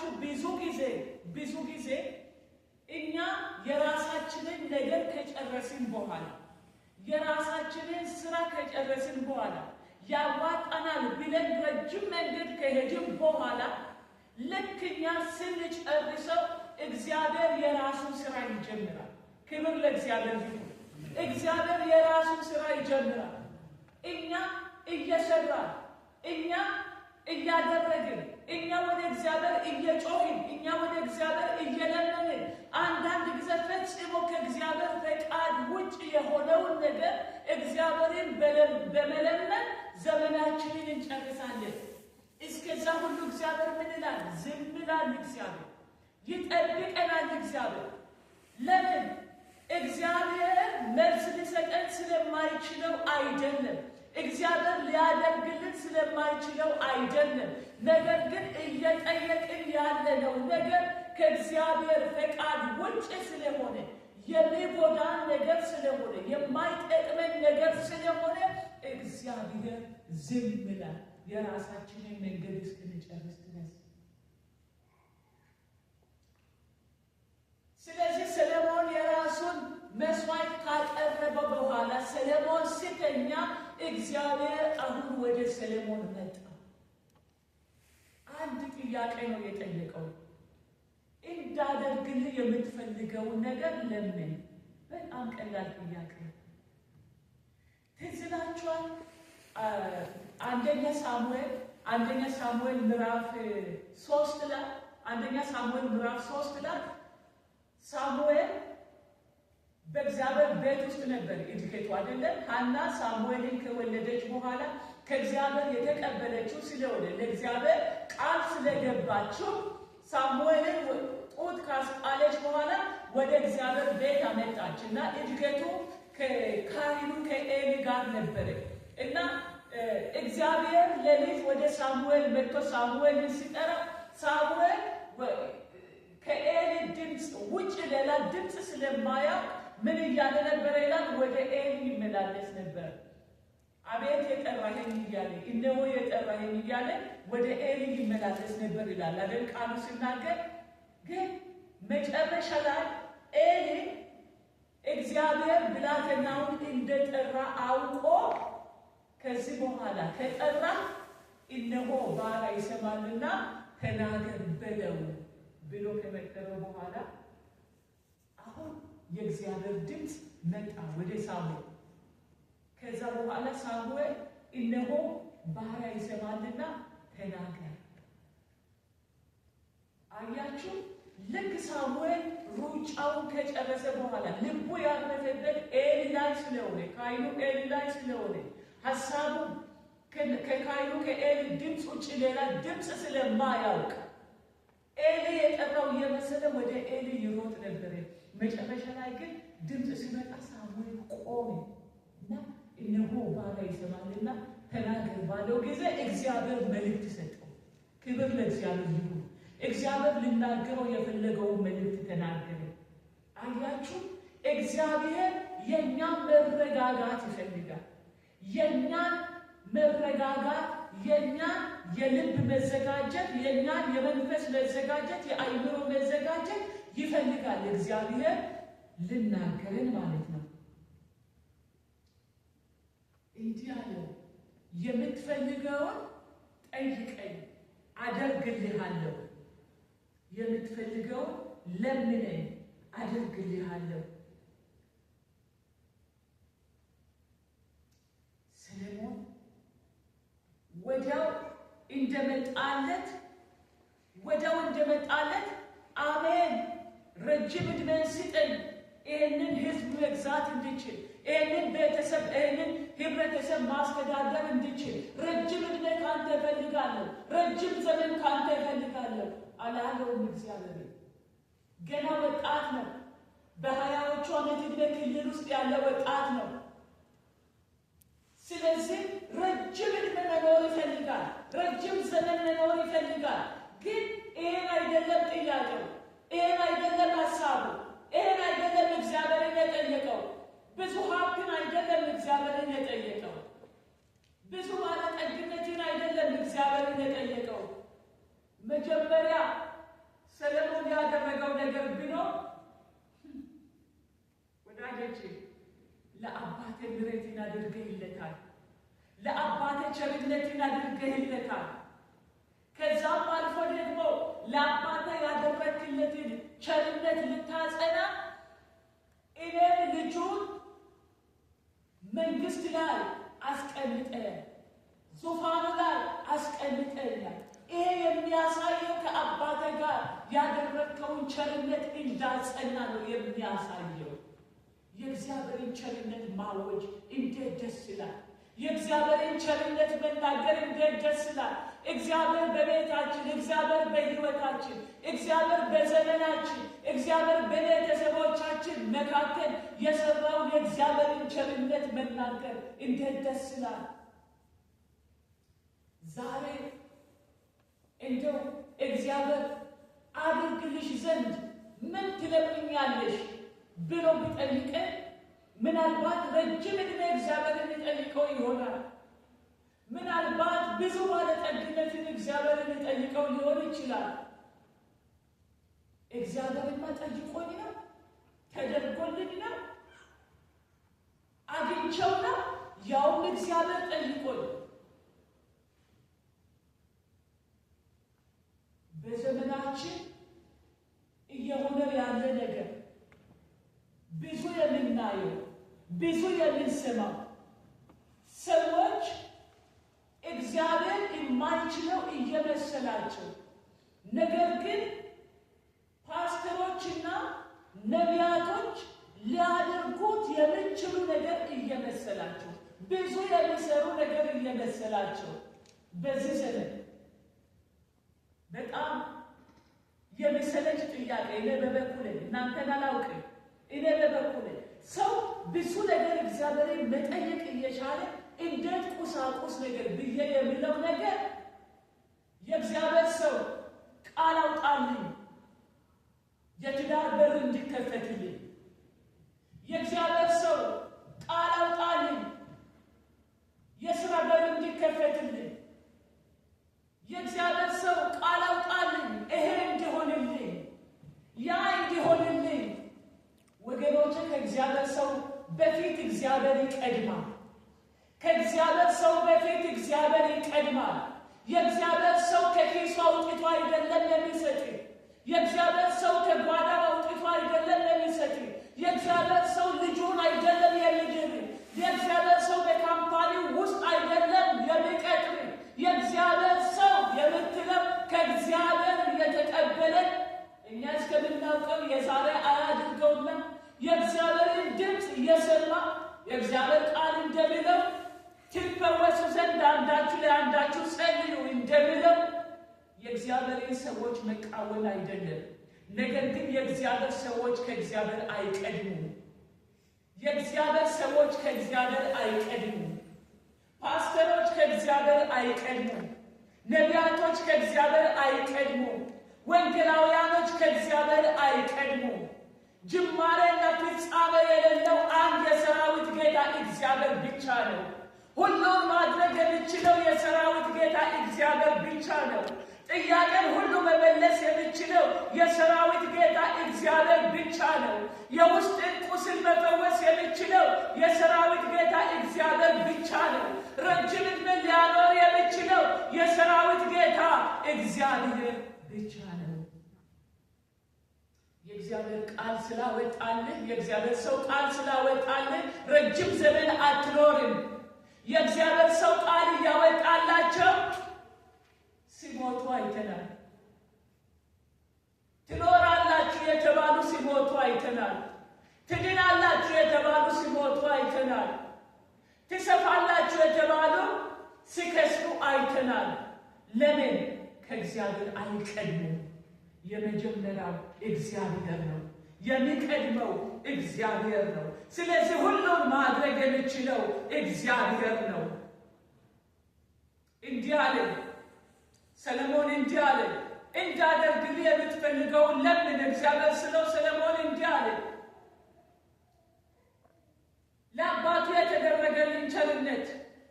ታውቃላችሁ ብዙ ጊዜ እኛ የራሳችንን ነገር ከጨረስን በኋላ የራሳችንን ስራ ከጨረስን በኋላ ያዋጣናል ብለን ረጅም መንገድ ከሄድን በኋላ ለክኛ ስንጨርሰው እግዚአብሔር የራሱን ስራ ይጀምራል። ክብር ለእግዚአብሔር ይሁን። እግዚአብሔር የራሱን ስራ ይጀምራል። እኛ እየሰራን እኛ እያደረግን እኛ ወደ እግዚአብሔር እየጮህን እኛ ወደ እግዚአብሔር እየለመንን አንዳንድ ጊዜ ፈጽሞ ከእግዚአብሔር ፈቃድ ውጭ የሆነውን ነገር እግዚአብሔርን በመለመን ዘመናችንን እንጨርሳለን። እስከዛ ሁሉ እግዚአብሔር ምን ይላል? ዝም ይላል። እግዚአብሔር ይጠብቀናል። እግዚአብሔር ለምን? እግዚአብሔር መልስ ሊሰጠን ስለማይችለው አይደለም። እግዚአብሔር ሊያደርግልን ስለማይችለው አይደለም። ነገር ግን እየጠየቅን ያለነው ነገር ከእግዚአብሔር ፈቃድ ውጭ ስለሆነ የሚጎዳን ነገር ስለሆነ የማይጠቅመን ነገር ስለሆነ እግዚአብሔር ዝም ይላል የራሳችንን መንገድ እስክንጨርስ ድረስ። ስለዚህ ሰለሞን የራሱን መስዋዕት ካቀረበ በኋላ ሰለሞን ሲተኛ እግዚአብሔር አሁን ወደ ሰለሞን መጣ። አንድ ጥያቄ ነው የጠየቀው። እንዳደርግልህ የምትፈልገውን ነገር ለምን? በጣም ቀላል ጥያቄ። ትዝ ይላችኋል? አንደኛ ሳሙኤል ምዕራፍ 3 ላይ ሳሙኤል በእግዚአብሔር ቤት ውስጥ ነበር እድገቱ አይደለም። ሐና ሳሙኤልን ከወለደች በኋላ ከእግዚአብሔር የተቀበለችው ስለሆነ ለእግዚአብሔር ቃል ስለገባችው ሳሙኤልን ጡት ካስጣለች በኋላ ወደ እግዚአብሔር ቤት አመጣችና እድገቱ ከካህኑ ከኤሊ ጋር ነበረ እና እግዚአብሔር ለልጅ ወደ ሳሙኤል መጥቶ ሳሙኤልን ሲጠራ ሳሙኤል ከኤሊ ድምፅ ውጭ ሌላ ድምፅ ስለማያውቅ ምን እያለ ነበር ይላል? ወደ ኤሊ ይመላለስ ነበር። አቤት የጠራኸኝ እያለ እነሆ የጠራኸኝ እያለ ወደ ኤሊ ይመላለስ ነበር ይላል አይደል ቃሉ ሲናገር። ግን መጨረሻ ላይ ኤሊ እግዚአብሔር ብላቴናውን እንደጠራ አውቆ ከዚህ በኋላ ከጠራ እነሆ ባሪያ ይሰማልና ተናገር በለው ብሎ ከመከረው በኋላ አሁን የእግዚአብሔር ድምፅ መጣ ወደ ሳሙኤል። ከዛ በኋላ ሳሙኤል እነሆ ባሪያ ይሰማልና ተናገር። አያችሁ? ልክ ሳሙኤል ሩጫውን ከጨረሰ በኋላ ልቡ ያረፈበት ኤሊ ላይ ስለሆነ ካህኑ ኤሊ ላይ ስለሆነ ሀሳቡ ከካህኑ ከኤሊ ድምፅ ውጭ ሌላ ድምፅ ስለማያውቅ ኤሊ የጠራው እየመሰለ ወደ ኤሊ ይሮጥ ነበር። መጨረሻ ላይ ግን ድምፅ ሲመጣ ሳሙኤል ቆመ እና እነሆ ባሪያ ይሰማልና ተናገር ባለው ጊዜ እግዚአብሔር መልእክት ሰጠው። ክብር ለእግዚአብሔር ይሁን። እግዚአብሔር ልናገረው የፈለገውን መልእክት ተናገረ። አያችሁ? እግዚአብሔር የእኛን መረጋጋት ይፈልጋል። የእኛን መረጋጋት፣ የእኛን የልብ መዘጋጀት፣ የእኛን የመንፈስ መዘጋጀት፣ የአይምሮ መዘጋጀት ይፈልጋል። እግዚአብሔር ልናገረን ማለት ነው። እንዲህ አለው፣ የምትፈልገውን ጠይቀኝ አደርግልሃለሁ፣ የምትፈልገውን ለምነኝ አደርግልሃለሁ። ሰለሞን ወዲያው እንደመጣለት አሜን፣ ረጅም ዕድሜ ስጠኝ፣ ይህንን ህዝብ መግዛት እንድችል፣ ይህንን ቤተሰብ፣ ይህንን ህብረተሰብ ማስተዳደር እንድችል ረጅም ዕድሜ ካንተ እፈልጋለሁ፣ ረጅም ዘመን ካንተ እፈልጋለሁ አላለውም። እግዚአብሔር ገና ወጣት ነው። በ20ዎቹ ዓመት ዕድሜ ክልል ውስጥ ያለ ወጣት ነው። ስለዚህ ረጅም ዕድሜ መኖር ይፈልጋል፣ ረጅም ዘመን መኖር ይፈልጋል። ግን ይሄን አይደለም ጥያቄው፣ ይሄን አይደለም ሀሳቡ፣ ይሄን አይደለም እግዚአብሔርን የጠየቀው። ብዙ ሀብትን አይደለም እግዚአብሔርን የጠየቀው፣ ብዙ ባለጠግነትን አይደለም እግዚአብሔርን የጠየቀው። መጀመሪያ ሰለሞን ያደረገው ነገር ቢኖር ወዳጆቼ ለአባቴ ምሕረትን አድርገህለታል፣ ለአባቴ ቸርነትን አድርገህለታል። ከዛም አልፎ ደግሞ ለአባቴ ያደረግለትን ቸርነት ልታጸና እኔን ልጁን መንግስት ላይ አስቀምጠ ዙፋኑ ላይ አስቀምጠኛል። ይሄ የሚያሳየው ከአባቴ ጋር ያደረግከውን ቸርነት እንዳጸና ነው የሚያሳየው። የእግዚአብሔርን ቸርነት ማወጅ እንዴት ደስ ይላል! የእግዚአብሔርን ቸርነት መናገር እንዴት ደስ ይላል! እግዚአብሔር በቤታችን፣ እግዚአብሔር በሕይወታችን፣ እግዚአብሔር በዘመናችን፣ እግዚአብሔር በቤተሰቦቻችን መካከል የሰራውን የእግዚአብሔርን ቸርነት መናገር እንዴት ደስ ይላል! ዛሬ እንደው እግዚአብሔር አድርግልሽ ዘንድ ምን ትለምኛለሽ ብሎ ቢጠይቀን ምናልባት ረጅም ዕድሜ እግዚአብሔርን ይጠይቀው ይሆናል። ምናልባት ብዙ ባለጠግነትን እግዚአብሔርን ይጠይቀው ሊሆን ይችላል። እግዚአብሔርማ ጠይቆኝ ነው፣ ተደርጎልኝ ነው፣ አግኝቼው ነው፣ ያውም እግዚአብሔር ጠይቆኝ። በዘመናችን እየሆነ ያለ ነገር ብዙ የምናየው ብዙ የምንሰማው ሰዎች እግዚአብሔር የማይችለው እየመሰላቸው ነገር ግን ፓስተሮችና ነቢያቶች ሊያደርጉት የሚችሉ ነገር እየመሰላቸው ብዙ የሚሰሩ ነገር እየመሰላቸው በዚህ ዘመን በጣም የሚሰለች ጥያቄ እኔ በበኩሌ እናንተን አላውቅም። እኔ በበኩሌ ሰው ብዙ ነገር እግዚአብሔርን መጠየቅ እየቻለ እንዴት ቁሳቁስ ነገር ብዬ የሚለው ነገር የእግዚአብሔር ሰው ቃል አውጣልኝ የትዳር በር እንዲከፈትልኝ፣ የእግዚአብሔር ሰው ቃል አውጣልኝ የሥራ በር እንዲከፈትልኝ፣ የእግዚአብሔር ሰው ቃል አውጣልኝ ይሄ እንዲሆንልኝ ያ እንዲሆንልኝ። ወገኖቼ ከእግዚአብሔር ሰው በፊት እግዚአብሔር ይቀድማል። ከእግዚአብሔር ሰው በፊት እግዚአብሔር ይቀድማል። የእግዚአብሔር ሰው ከኪሱ አውጥቶ አይደለም የሚሰጥ። የእግዚአብሔር ሰው ከጓዳ አውጥቶ አይደለም የሚሰጥ። የእግዚአብሔር ሰው ልጁን አይደለም የሚድር። የእግዚአብሔር ሰው በካምፓኒ ውስጥ አይደለም የሚቀጥር። የእግዚአብሔር ሰው የምትለው ከእግዚአብሔር የተቀበለ እኛ እስከምናውቀው የዛሬ አያድርገውና የእግዚአብሔርን ድምፅ እየሰማ የእግዚአብሔር ቃል እንደሚለው ትፈወሱ ዘንድ አንዳችሁ ለአንዳችሁ ጸልዩ እንደሚለው የእግዚአብሔርን ሰዎች መቃወም አይደለም። ነገር ግን የእግዚአብሔር ሰዎች ከእግዚአብሔር አይቀድሙም። የእግዚአብሔር ሰዎች ከእግዚአብሔር አይቀድሙም። ፓስተሮች ከእግዚአብሔር አይቀድሙም። ነቢያቶች ከእግዚአብሔር አይቀድሙም። ወንጌላውያኖች ከእግዚአብሔር አይቀድሙም። ጅማሬና ፍጻሜ የሌለው አንድ የሰራዊት ጌታ እግዚአብሔር ብቻ ነው። ሁሉን ማድረግ የሚችለው የሰራዊት ጌታ እግዚአብሔር ብቻ ነው። ጥያቄን ሁሉ መመለስ የሚችለው የሰራዊት ጌታ እግዚአብሔር ብቻ ነው። የውስጥን ቁስል መፈወስ የሚችለው የሰራዊት ጌታ እግዚአብሔር ብቻ ነው። ረጅም ዕድሜ ሊያኖር የሚችለው የሰራዊት ጌታ እግዚአብሔር ብቻ ነው። የእግዚአብሔር ቃል ስላወጣልህ፣ የእግዚአብሔር ሰው ቃል ስላወጣልህ ረጅም ዘመን አትኖርም። የእግዚአብሔር ሰው ቃል እያወጣላቸው ሲሞቱ አይተናል። ትኖራላችሁ የተባሉ ሲሞቱ አይተናል። ትድናላችሁ የተባሉ ሲሞቱ አይተናል። ትሰፋላችሁ የተባሉ ሲከስሩ አይተናል። ለምን? ከእግዚአብሔር አይቀድሙም። የመጀመሪያው እግዚአብሔር ነው። የሚቀድመው እግዚአብሔር ነው። ስለዚህ ሁሉን ማድረግ የሚችለው እግዚአብሔር ነው። እንዲህ አለ ሰለሞን፣ እንዲህ አለ እንዳደርግልህ የምትፈልገውን ለምን? እግዚአብሔር ስለው ሰለሞን እንዲህ አለ ለአባቱ የተደረገልን ቸርነት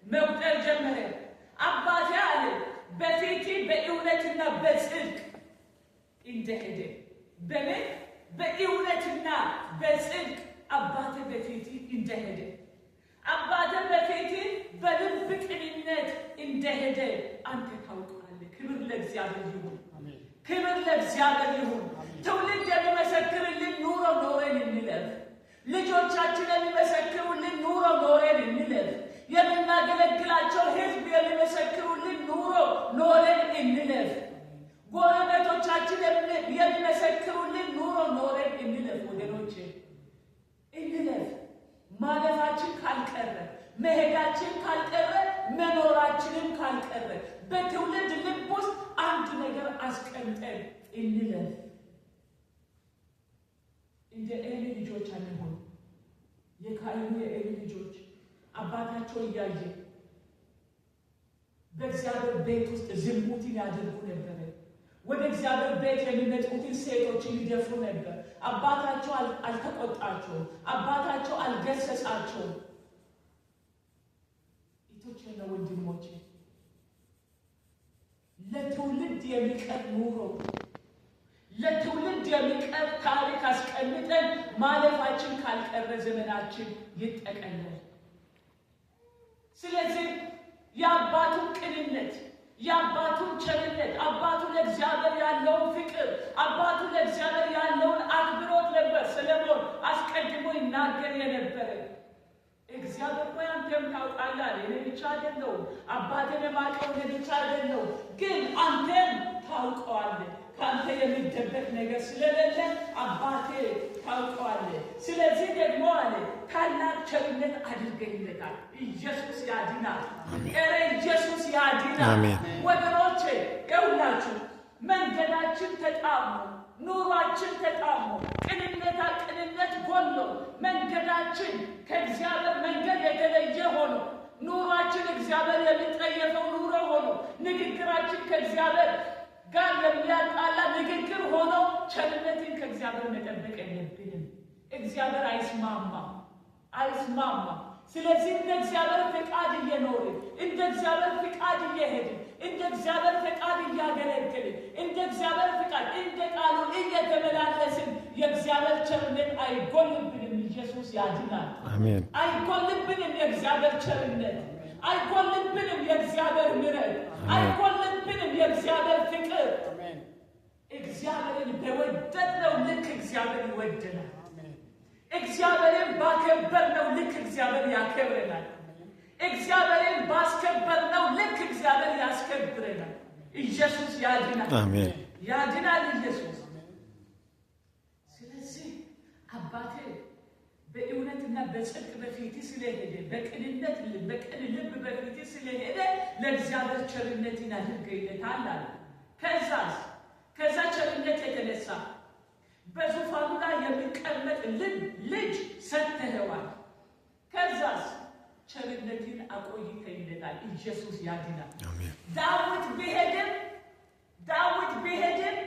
መቁጠር ጀመረ። አባቴ አለ በፊቴ በእውነትና በጽድቅ እንደሄደ በምን በእውነትና በጽድቅ አባቴ በፊት እንደሄደ አባቴ በፊት በልብ ቅንነት እንደሄደ አንተ ታውቃለህ። ክብር ለእግዚአብሔር ይሁን። ክብር ለእግዚአብሔር ይሁን። ትውልድ የሚመሰክርልን ኑሮ ኖረን እንለፍ። ልጆቻችን የሚመሰክሩልን ኑሮ ኖረን እንለፍ። የምናገለግላቸው ሕዝብ የሚመሰክሩልን ኑሮ ኖረን እንለፍ። ጎረቤቶቻችን የሚመሰክሩልን ኑሮ ኖረን እንለፍ። ወገኖቼ እንለፍ። ማለፋችን ካልቀረ መሄዳችን ካልቀረ መኖራችንም ካልቀረ በትውልድ ልብ ውስጥ አንድ ነገር አስቀምጠን እንለፍ። እንደ ኤሊ ልጆች አንሆን። የካህኑ የኤሊ ልጆች አባታቸው እያየ በእግዚአብሔር ቤት ውስጥ ዝሙትን ያደርጉ ነበር። ወደ እግዚአብሔር ቤት የሚመጡትን ሴቶችን ይደፍሩ ነበር። አባታቸው አልተቆጣቸውም። አባታቸው አልገሰጻቸውም። እህቶቼና ወንድሞቼ ለትውልድ የሚቀር ኑሮ ለትውልድ የሚቀር ታሪክ አስቀምጠን ማለፋችን ካልቀረ ዘመናችን ይጠቀለል። ስለዚህ የአባቱን ቅንነት የአባቱን ቸርነት አባቱ ለእግዚአብሔር ያለውን ፍቅር አባቱ ለእግዚአብሔር ያለውን አክብሮት ነበር ሰለሞን አስቀድሞ ይናገር የነበረ። እግዚአብሔር ሆይ አንተም ታውቃለህ፣ እኔ ብቻ አይደለሁም፣ አባቴን የማውቀው እኔ ብቻ አይደለሁም፣ ግን አንተም ታውቀዋለህ። ከአንተ የሚደበቅ ነገር ስለሌለ አባቴ ታውቀዋለህ። ስለዚህ ደግሞ አለ ታላቅ ቸርነት አድርገህለታል። ኢየሱስ ያድናል። ኧረ ኢየሱስ ያድናል። ወገኖቼ ይኸውላችሁ መንገዳችን ተጣሞ ኑሯችን ተጣሞ ቅንነት ጎሎ መንገዳችን ከእግዚአብሔር መንገድ የተለየ ሆኖ ኑሯችን እግዚአብሔር የሚጠየፈው ኑሮ ሆኖ ንግግራችን ከእግዚአብሔር ጋር የሚያጣላ ንግግር ሆኖ ቸርነትን ከእግዚአብሔር መጠበቅ የለብንም። እግዚአብሔር አይስማማም። ስለዚህ እንደ እግዚአብሔር ፈቃድ እየኖርን እንደ እግዚአብሔር ፈቃድ እየሄድን እንደ እግዚአብሔር ፈቃድ እያገለገልን እንደ እግዚአብሔር ፈቃድ እንደ ቃሉ እየተመላለስን የእግዚአብሔር ቸርነት አይጎልብንም። ኢየሱስ ያድናል። አሜን። አይጎልብንም የእግዚአብሔር ቸርነት፣ አይጎልብንም የእግዚአብሔር ምሕረት፣ አይጎልብንም የእግዚአብሔር ፍቅር። እግዚአብሔርን በወደድነው ልክ እግዚአብሔር ይወደናል። እግዚአብሔርን ባከበርነው ልክ እግዚአብሔር ያከብረናል። እግዚአብሔርን ባስከበርነው ልክ እግዚአብሔር ያስከብረናል። ኢየሱስ ያድናል። አሜን። ያድናል ኢየሱስ። ስለዚህ አባቴ በእውነትና በጽድቅ በፊት ስለሄደ በቅን ልብ በፊት ስለሄደ ለእግዚአብሔር ቸርነትን አድርገህለታል አለ። ከዛ ቸርነት የተነሳ በዙፋኑ ላይ የሚቀመጥ ልጅ ሰጥተኸዋል። ከዛስ ቸርነትን አቆይተህለታል። ኢየሱስ ያድናል። ዳዊት ቢሄድም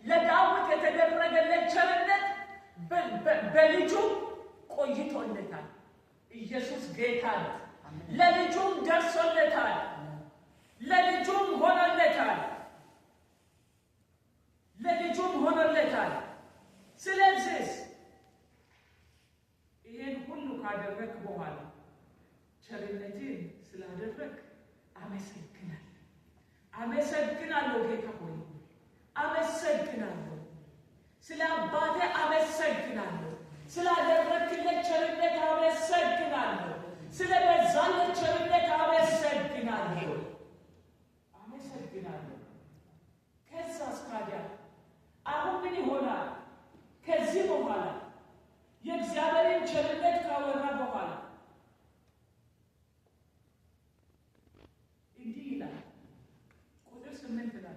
ለዳዊት የተደረገለት ቸርነት በልጁ ቆይቶለታል። ኢየሱስ ጌታ ነው። ለልጁም ደርሶለታል። ለልጁም ሆኖለታል። ስለዚህ ይህን ሁሉ ካደረግ በኋላ ቸርነትን ስላደረግ አመሰግናለሁ ጌታ ሆይ አመሰግናለሁ። ስለ አባቴ አመሰግናለሁ። ስላደረግክለት ቸርነት አመሰግናለሁ። ስለበዛለት ቸርነት አመሰግናለሁ። ከዛስ ታዲያ አሁን ምን ይሆናል? ከዚህ በኋላ የእግዚአብሔርን ቸርነት ካወራ በኋላ እንዲህ ይላል። ቁጥር 8 ላይ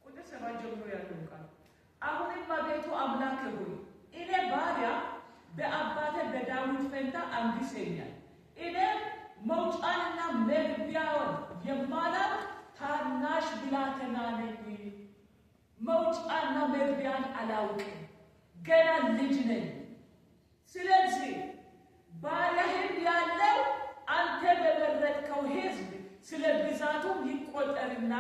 ቁጥር 7 ጀምሮ ያለው ቃል አሁንም አቤቱ አምላክ ሆይ እኔ ባሪያ በአባቴ በዳዊት ፈንታ አንግሠኛል። እኔ መውጫንና መግቢያውን የማላውቅ ታናሽ ብላቴና ነኝ። መውጫና መግቢያን አላውቅም፣ ገና ልጅ ነኝ። ስለዚህ ባሪያህም ያለው አንተ በመረጥከው ሕዝብ ስለ ብዛቱም ይቆጠር ሊቆጠርና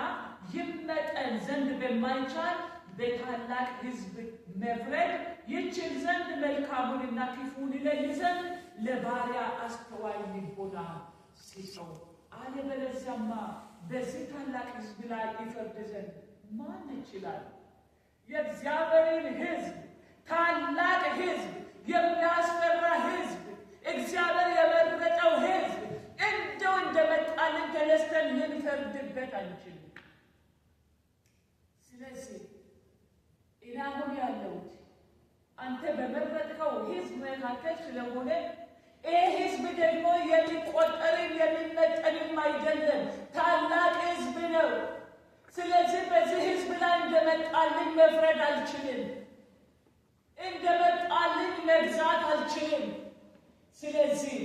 ይመጠን ዘንድ በማይቻል በታላቅ ሕዝብ መፍረድ ይችል ዘንድ መልካሙንና ክፉን ይለይ ዘንድ ለባሪያ አስተዋይ ልቦና ስጠው። አለበለዚያማ በዚህ ታላቅ ሕዝብ ላይ ይፈርድ ዘንድ ማን ይችላል? የእግዚአብሔርን ሕዝብ ታላቅ ሕዝብ የሚያስፈራ ሕዝብ እግዚአብሔር የመረጠው ሕዝብ እንደው እንደመጣልን ተነስተን ልንፈርድበት አንችልም። ስለዚህ እኔ አሁን ያለሁት አንተ በመረጥከው ሕዝብ መካከል ስለሆነ ይህ ሕዝብ ደግሞ የሚቆጠርም የሚመጠንም አይደለም፣ ታላቅ ሕዝብ ነው። ስለዚህ በዚህ ሕዝብ ላይ እንደመጣልኝ መፍረድ አልችልም፣ እንደመጣልኝ መግዛት አልችልም። ስለዚህ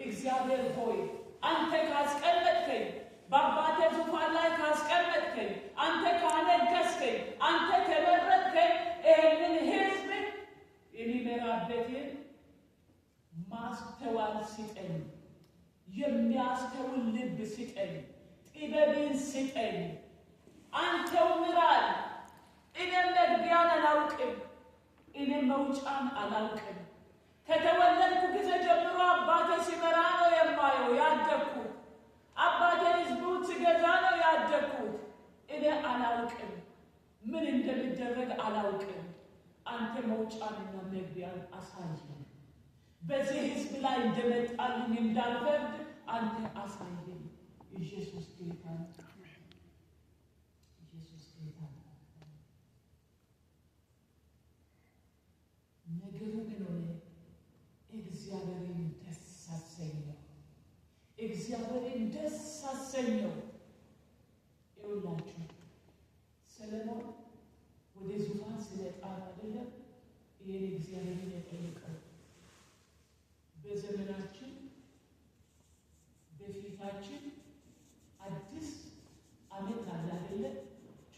እግዚአብሔር ሆይ አንተ ካስቀመጥከኝ፣ በአባቴ ዙፋን ላይ ካስቀመጥከኝ፣ አንተ ካነገሥከኝ፣ አንተ ከመረጥከኝ ይህንን ሕዝብ የሚመራበትን ማስተዋል ስጠኝ፣ የሚያስተውል ልብ ስጠኝ፣ ጥበብን ስጠኝ። አንተው ምራል። እኔም መግቢያን አላውቅም፣ እኔም መውጫን አላውቅም። ከተወለድኩ ጊዜ ጀምሮ አባቴ ሲመራ ነው የማየው ያደግኩት። አባቴ ሕዝቡን ሲገዛ ነው ያደግኩት። እኔ አላውቅም፣ ምን እንደሚደረግ አላውቅም። አንተ መውጫንና መግቢያን አሳየኝ። በዚህ ሕዝብ ላይ እንደመጣልኝ እንዳልፈርድ አንተ አሳየኝ። ኢየሱስ ጌታ ነው። ኢየሱስ ጌታ ነው። ነገሩ ግን ሆነ እግዚአብሔርን ደስ አሰኘው። እግዚአብሔርን ደስ አሰኘው። ይኸውላችሁ ሰለሞን ወደ ዙፋን ስለጣ አይደለም ይሄን እግዚአብሔርን የጠየቀው። በዘመናችን በፊታችን አዲስ ዓመት አለ አይደለ?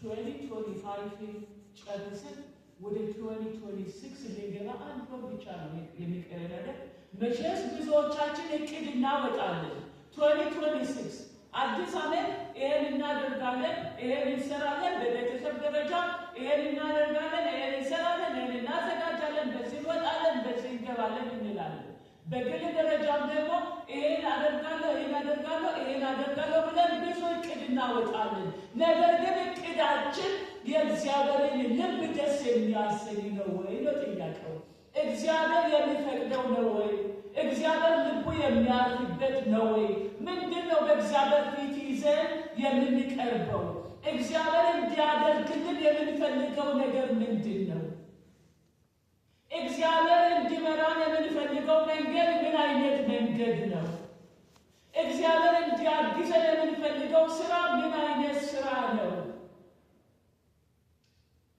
2025 ጨርሰን ወደ 2026 ልንገባ አንድ ወር ብቻ ነው የሚቀረን አይደል? መቼስ ብዙዎቻችን እቅድ እናወጣለን። 2026 አዲስ ዓመት ይሄን እናደርጋለን፣ ይሄን እንሰራለን፣ በቤተሰብ ደረጃ ይሄን እናደርጋለን፣ ይሄን እንሰራለን፣ ይሄን እናዘጋጃለን፣ በዚህ እንወጣለን፣ በዚህ እንገባለን እንላለን። በግል ደረጃም ደግሞ ይሄን አደርጋለሁ፣ ይሄን አደርጋለሁ፣ ይሄን አደርጋለሁ ብለን ብዙ እቅድ እናወጣለን። ነገር ግን እቅዳችን የእግዚአብሔርን ልብ ደስ የሚያሰኝ ነው ወይ ነው ጥያቄው። እግዚአብሔር የሚፈቅደው ነው ወይ? እግዚአብሔር ልቡ የሚያርፍበት ነው ወይ? ምንድን ነው በእግዚአብሔር ፊት ይዘን የምንቀርበው? እግዚአብሔር እንዲያደርግልን የምንፈልገው ነገር ምንድን ነው? እግዚአብሔር እንዲመራን የምንፈልገው መንገድ ምን አይነት መንገድ ነው? እግዚአብሔር እንዲያግዘን የምንፈልገው ስራ ምን አይነት ስራ ነው?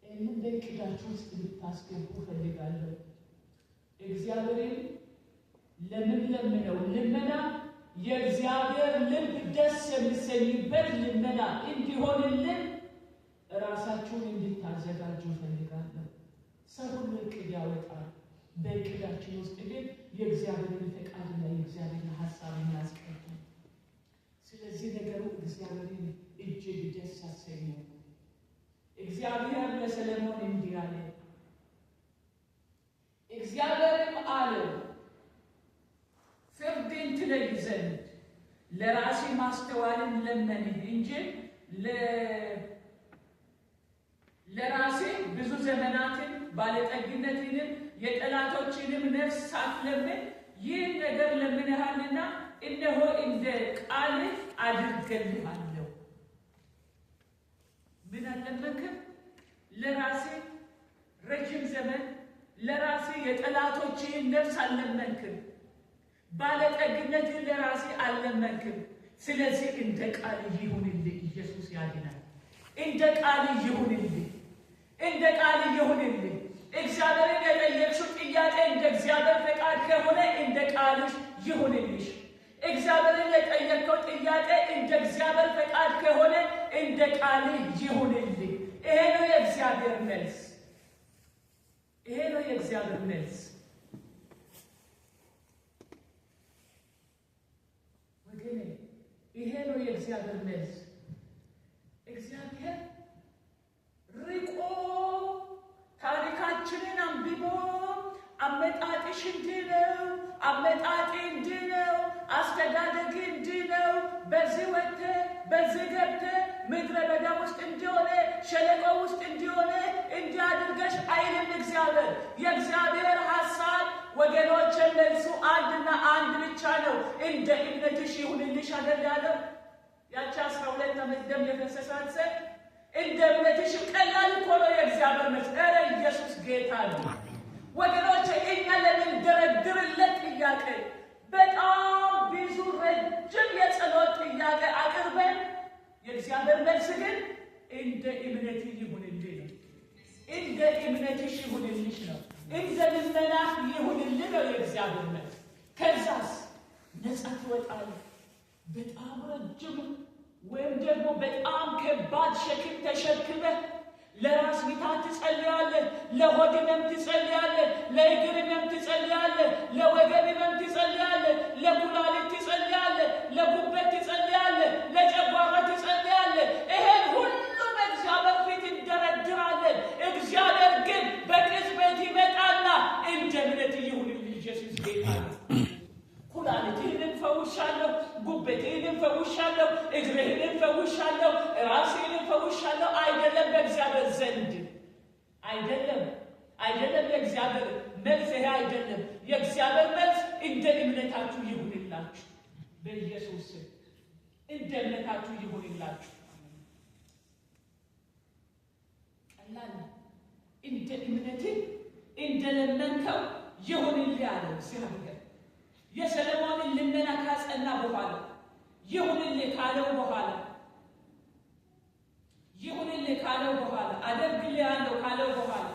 ይህንን በእቅዳችሁ ውስጥ ልታስገቡ እፈልጋለሁ። እግዚአብሔርን ለምንለምነው ልመና የእግዚአብሔር ልብ ደስ የሚሰኝበት ልመና እንዲሆንልን ራሳችሁን እንድታዘጋጁ እፈልጋለሁ። ሰው ሁሉ እቅድ ያወጣል። በእቅዳችን ውስጥ ግን የእግዚአብሔርን ፈቃድና የእግዚአብሔርን ሀሳብ እናስቀድም። ስለዚህ ነገሩ እግዚአብሔርን እጅግ ደስ አሰኘው። እግዚአብሔር ለሰለሞን እንዲህ አለ። እግዚአብሔርም አለው ፍርድን ትለይ ዘንድ ለራሴ ማስተዋልን ለመንህ እንጂ ለራሴ ብዙ ዘመናትን ባለጠግነትንም የጠላቶችንም ነፍስ ሳትለምን ይህን ነገር ለምንሃልና እነሆ እንደ ቃልህ አድርገልሃለሁ። ምን አለመንክም? ለራሴ ረጅም ዘመን ለራሴ የጠላቶችህን ነፍስ አልለመንክም። ባለጠግነትን ለራሴ አልለመንክም። ስለዚህ እንደ ቃልህ ይሁንልህ። ኢየሱስ ያድናል። እንደ ቃልህ ይሁንልህ። እንደ ቃልህ ይሁንልህ። እግዚአብሔርን የጠየቅሽው ጥያቄ እንደ እግዚአብሔር ፈቃድ ከሆነ እንደ ቃልሽ ይሁንልሽ። እግዚአብሔርን የጠየቀው ጥያቄ እንደ እግዚአብሔር ፈቃድ ከሆነ እንደ ቃልህ ይሁንልህ። ይሄ ነው የእግዚአብሔር መልስ። ይሄ ነው የእግዚአብሔር መልስ። ወገኔ ይሄ ነው የእግዚአብሔር መልስ። እግዚአብሔር ርቆ ታሪካችንን አንብቦ አመጣጥሽ እንዲህ ነው፣ አመጣጤ እንዲህ ነው፣ አስተዳደግ እንዲህ ነው፣ በዚህ ወጥተህ በዚህ ገብተህ ምድረ በዳ ውስጥ እንዲሆነ ሸለቆ ውስጥ እንዲሆነ እንዲያድርገሽ አይልም እግዚአብሔር። የእግዚአብሔር ሐሳብ ወገኖች መልሱ አንድና አንድ ብቻ ነው። እንደ እምነትሽ ይሁንልሽ አይደል ያለው? ያቺ 12 ዓመት ደም የፈሰሳት ሴት እንደ እምነትሽ ቀላል እኮ ነው የእግዚአብሔር መልስ። ኧረ ኢየሱስ ጌታ ነው ወገኖች። እኛ ለምንደረድርለት ጥያቄ በጣም ብዙ ረጅም የጸሎት ጥያቄ አቅርበን የእግዚአብሔር መልስ ግን እንደ እምነትህ ይሁንልህ ነው። እንደ እምነትሽ ይሁንልሽ ነው። እንደ ልመናህ ይሁንልህ ነው የእግዚአብሔር መልስ። ከዛስ ነፃ ትወጣለህ። በጣም ረጅም ወይም ደግሞ በጣም ከባድ ሸክም ተሸክመህ ለራስ ምታት ትጸልያለህ፣ ለሆድ ህመም ትጸልያለህ፣ ለእግር ህመም ትጸልያለህ፣ ለወገብ ህመም ትጸልያለህ፣ ለኩላሊት ትጸልያለህ፣ ለጉበት ትጸልያለህ፣ ለጨጓራ ትጸልያለህ። ይሄን ሁሉ በእግዚአብሔር ፊት እንደረድራለን። እግዚአብሔር ግን በቅጽበት ይመጣና እንደ እምነትህ ይሁንልህ። ኢየሱስ ጌታ ነው። ኩላሊትህን ፈውሻለሁ፣ ጉበትህን ፈውሻለሁ፣ እግርህን ፈውሻለሁ፣ ራስህን ፈውሻለሁ አይደለም። በእግዚአብሔር ዘንድ አይደለም። የእግዚአብሔር መልስ ይሄ አይደለም። የእግዚአብሔር መልስ እንደ እምነታችሁ ይሁንላችሁ። በኢየሱስ ስም እንደ እምነታችሁ ይሁንላችሁ። ቀላል እንደ እምነትህ እንደለመንከው ይሁንልህ አለ እግዚአብሔር። የሰለሞንን ልመና ካጸና በኋላ ይሁንልህ ካለው በኋላ አደርግልሃለሁ ካለው በኋላ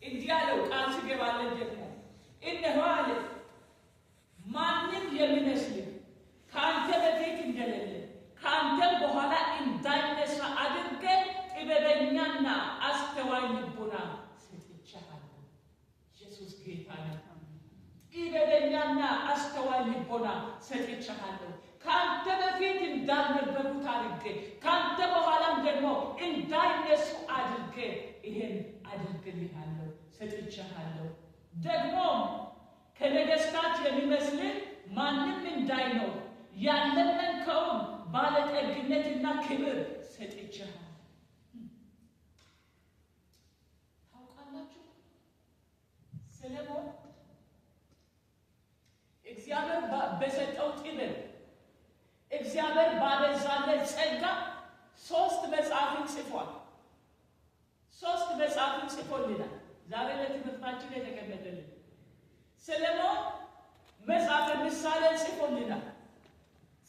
እንዲህ አለው፣ ቃል ሲገባለት ደግሞ እነሆ አለ ማንም የሚመስልህ ከአንተ በፊት እንደሌለ ከአንተም በኋላ እንዳይነሳ አድርገህ ጥበበኛና አስተዋይ ልቦና ሰጥቼሃለሁ። ኢየሱስ ጌታ ነው። ጥበበኛና አስተዋይ ልቦና ሰጥቼሃለሁ። ከአንተ በፊት እንዳልነበሩት አድርጌ ከአንተ በኋላም ደግሞ እንዳይነሱ አድርጌ ይሄን አድርግልሃለሁ፣ ሰጥቼሃለሁ። ደግሞ ከነገሥታት የሚመስልህ ማንም እንዳይኖር ያለመንከውን ባለጠግነትና ክብር ሰጥቼሃለሁ። ታውቃላችሁ ሰለሞን እግዚአብሔር በሰጠው ጥበብ እግዚአብሔር ባበዛለት ጸጋ 3 መጽሐፍን ጽፏል። 3 መጽሐፍን ጽፎልናል። ዛሬ ለትምህርታችን የተቀመጠልን ሰለሞን መጽሐፈ ምሳሌን ጽፎልናል።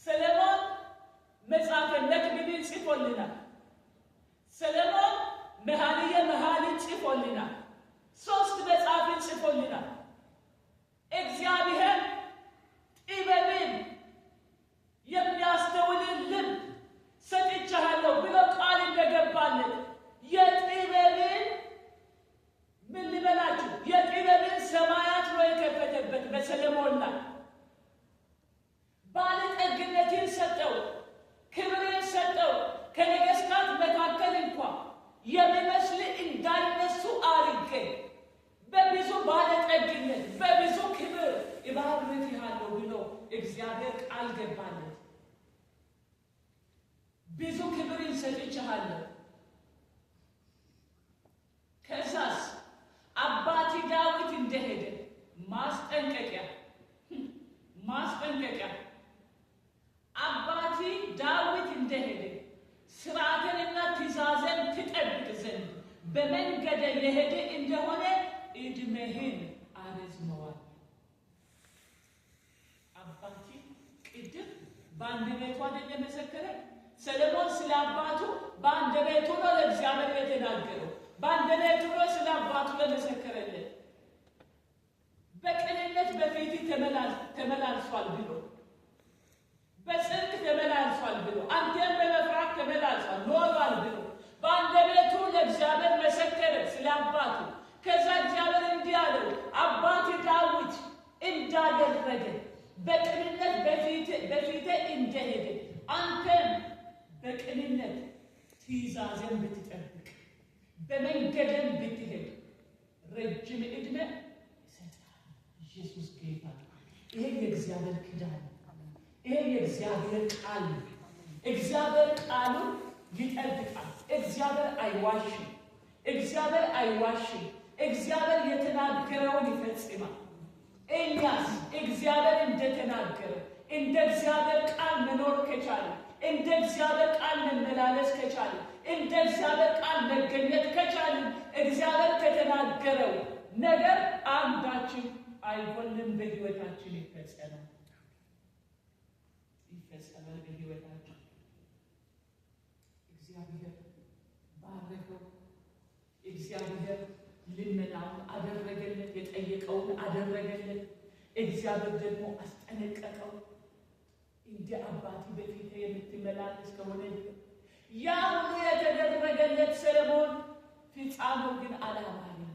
ሰለሞን መጽሐፈ መክብብን ጽፎልናል። ሰለሞን መኃልየ መኃልይን ጽፎልናል። 3 መጽሐፍን ጽፎልናል። እግዚአብሔር ጥበብን የሚያስተውልን ልብ ሰጥቼሃለሁ ብሎ ቃል እንደገባለት የጥበብን ምን ልበላችሁ የጥበብን ሰማያት ነው የከፈተበት በሰለሞን ላይ። ባለጠግነትን ሰጠው፣ ክብርን ሰጠው። ከነገሥታት መካከል እንኳ የሚመስል እንዳይነሱ አድርጌ በብዙ ባለጠግነት በብዙ ክብር እባርክሃለሁ ብሎ እግዚአብሔር ቃል ገባለት። ብዙ ክብርን ሰጥቼሃለሁ። ከዛስ አባቴ ዳዊት እንደሄደ ማስጠንቀቂያ አባቴ ዳዊት እንደሄደ ሥርዓትንና ትእዛዝን ትጠብቅ ዘንድ በመንገድ የሄደ እንደሆነ ዕድሜህን አረዝመዋል። አባቴ ቅድም በአንደበቱ አይደል የመሰከረ? ሰለሞን ስለ አባቱ በአንደበቱ ነው ለእግዚአብሔር የተናገረው። በአንደበቱ ነው ስለ አባቱ ለመሰከረለት። በቅንነት በፊት ተመላልሷል ብሎ በጽድቅ ተመላልሷል ብሎ አንተን በመፍራት ተመላልሷል ኖሯል ብሎ በአንደበቱ ለእግዚአብሔር መሰከረ ስለ አባቱ። ከዛ እግዚአብሔር እንዲህ አለው፣ አባቴ ዳዊት እንዳደረገ በቅንነት በፊቴ እንደሄደ አንተም በቅንነት ትእዛዜን ብትጠብቅ በመንገድም ብትሄድ ረጅም ዕድሜ ይሰጣል። ኢየሱስ ጌታ። ይሄ የእግዚአብሔር ኪዳን፣ ይሄ የእግዚአብሔር ቃል። እግዚአብሔር ቃሉን ይጠብቃል። እግዚአብሔር አይዋሽም። እግዚአብሔር አይዋሽም። እግዚአብሔር የተናገረውን ይፈጽማል። እኛስ እግዚአብሔር እንደተናገረ እንደ እግዚአብሔር ቃል መኖር ከቻለ፣ እንደ እግዚአብሔር ቃል መመላለስ ከቻለ፣ እንደ እግዚአብሔር ቃል መገኘት ከቻለ፣ እግዚአብሔር ከተናገረው ነገር አንዳችን አይጎልም። በሕይወታችን ይፈጸማል በሕይወታችን። እግዚአብሔር ባረከው። እግዚአብሔር ልመናውን አደረገለት፣ የጠየቀውን አደረገለት። እግዚአብሔር ደግሞ አስጠነቀቀው። እንደ አባቴ በፊት የምትመላለስ ከሆነ ያ ሁሉ የተደረገለት ሰለሞን ፍጻሜው ግን አላማረም።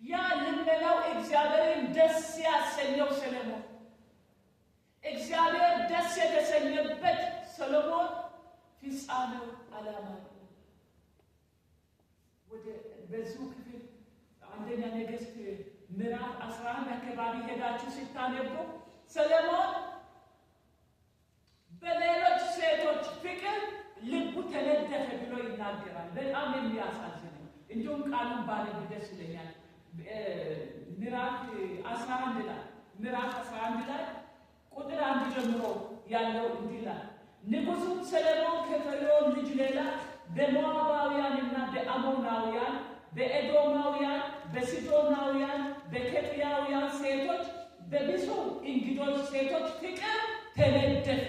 ያ ልመናው እግዚአብሔርን ደስ ያሰኘው ሰለሞን፣ እግዚአብሔር ደስ የተሰኘበት ሰለሞን ፍጻሜው አላማረም። ወደ በዚሁ ክፍል አንደኛ ነገሥት ምዕራፍ 11 አካባቢ ሄዳችሁ ስታነቡ ሰለሞን በሌሎች ሴቶች ፍቅር ልቡ ተነደፈ ብሎ ይናገራል። በጣም የሚያሳዝን ነው። እንዲሁም ቃሉን ባነብ ደስ ይለኛል። ምዕራፍ 11 ላይ ቁጥር 1 ጀምሮ ያለው እንዲህ ይላል። ንጉሡም ሰለሞን ከፈርዖን ልጅ ሌላ በሞዓባውያንና በአሞናውያን፣ በኤዶማውያን፣ በሲዶናውያን፣ በኬጢያውያን ሴቶች በብዙ እንግዶች ሴቶች ፍቅር ተነደፈ።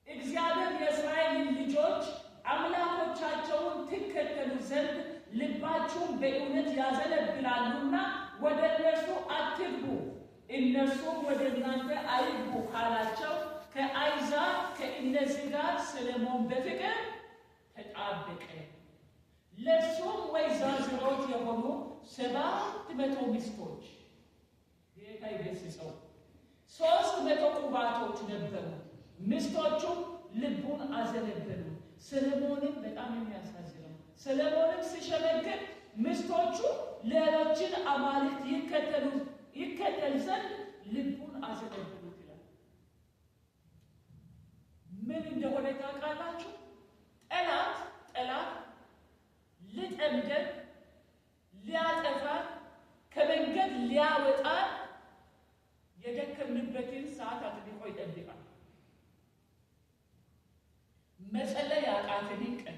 እግዚአብሔር የእስራኤልን ልጆች አምላኮቻቸውን ትከተሉ ዘንድ ልባችሁን በእውነት ያዘነብላሉና ወደ እነርሱ አትግቡ፣ እነርሱም ወደ እናንተ አይግቡ ካላቸው ከአሕዛብ ከእነዚህ ጋር ሰለሞን በፍቅር ተጣበቀ። ለእርሱም ወይዛዝሮች የሆኑ 700 ሚስቶች፣ ጌታ ይገሥጸው፣ 300 ቁባቶች ነበሩ። ሚስቶቹም ልቡን አዘነበሉ። ሰለሞንም በጣም የሚያሳዝነው ሰለሞንም ሲሸመግል ሚስቶቹ ሌሎችን አማልክት ይከተል ዘንድ ልቡን አዘነበሉት ይላል። ምን እንደሆነ ታውቃላችሁ? ጠላት ሊጠምደን፣ ሊያጠፋን፣ ከመንገድ ሊያወጣን የደከምንበትን ሰዓት አጥብቆ ይጠብቃል። መጸለይ ያቃተንን ቀን፣